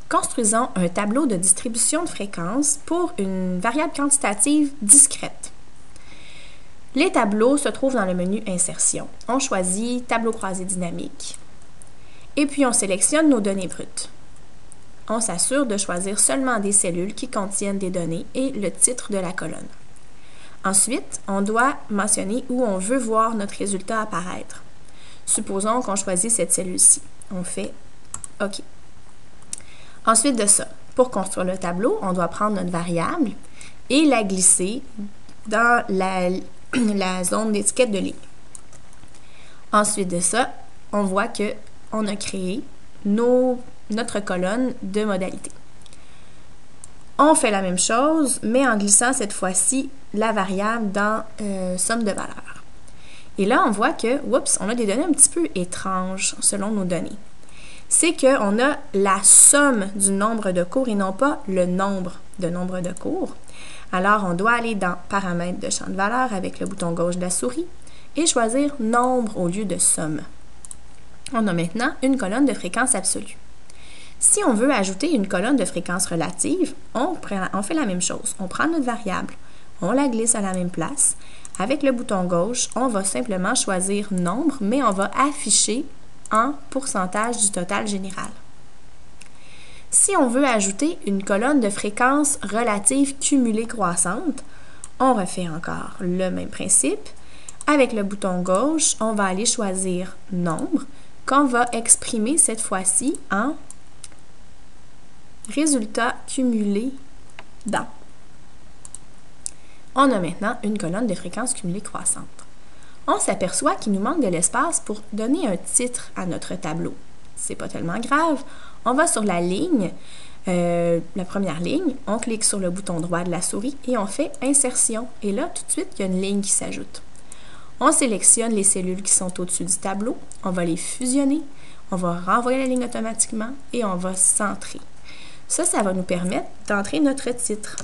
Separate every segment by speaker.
Speaker 1: Construisons un tableau de distribution de fréquences pour une variable quantitative discrète. Les tableaux se trouvent dans le menu Insertion. On choisit Tableau croisé dynamique et puis on sélectionne nos données brutes. On s'assure de choisir seulement des cellules qui contiennent des données et le titre de la colonne. Ensuite, on doit mentionner où on veut voir notre résultat apparaître. Supposons qu'on choisit cette cellule-ci. On fait OK. Ensuite de ça, pour construire le tableau, on doit prendre notre variable et la glisser dans la zone d'étiquette de ligne. Ensuite de ça, on voit qu'on a créé notre colonne de modalité. On fait la même chose, mais en glissant cette fois-ci la variable dans somme de valeurs. Et là, on voit que, oups, on a des données un petit peu étranges selon nos données. C'est qu'on a la somme du nombre de cours et non pas le nombre de cours. Alors, on doit aller dans Paramètres de champ de valeur avec le bouton gauche de la souris et choisir Nombre au lieu de Somme. On a maintenant une colonne de fréquence absolue. Si on veut ajouter une colonne de fréquence relative, on fait la même chose. On prend notre variable, on la glisse à la même place. Avec le bouton gauche, on va simplement choisir Nombre, mais on va afficher en pourcentage du total général. Si on veut ajouter une colonne de fréquence relative cumulée croissante, on refait encore le même principe. Avec le bouton gauche, on va aller choisir Nombre, qu'on va exprimer cette fois-ci en résultat cumulé dans. On a maintenant une colonne de fréquence cumulée croissante. On s'aperçoit qu'il nous manque de l'espace pour donner un titre à notre tableau. C'est pas tellement grave. On va sur la ligne, la première ligne, on clique sur le bouton droit de la souris et on fait Insertion. Et là, tout de suite, il y a une ligne qui s'ajoute. On sélectionne les cellules qui sont au-dessus du tableau, on va les fusionner, on va renvoyer la ligne automatiquement et on va centrer. Ça va nous permettre d'entrer notre titre.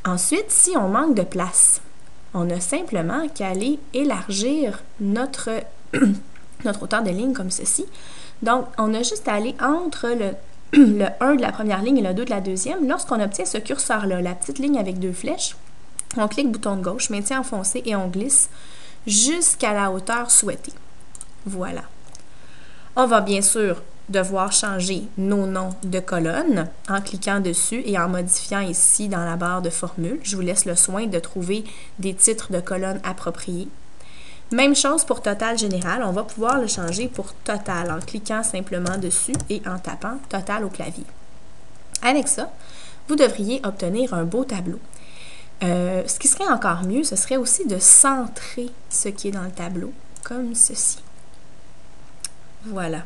Speaker 1: Ensuite, si on manque de place, on a simplement qu'à aller élargir notre hauteur de ligne comme ceci. Donc, on a juste à aller entre le 1 de la première ligne et le 2 de la deuxième. Lorsqu'on obtient ce curseur-là, la petite ligne avec deux flèches, on clique bouton de gauche, maintien enfoncé et on glisse jusqu'à la hauteur souhaitée. Voilà. On va bien sûr devoir changer nos noms de colonnes en cliquant dessus et en modifiant ici dans la barre de formule. Je vous laisse le soin de trouver des titres de colonnes appropriés. Même chose pour total général, on va pouvoir le changer pour total en cliquant simplement dessus et en tapant total au clavier. Avec ça, vous devriez obtenir un beau tableau. Ce qui serait encore mieux, ce serait aussi de centrer ce qui est dans le tableau, comme ceci. Voilà.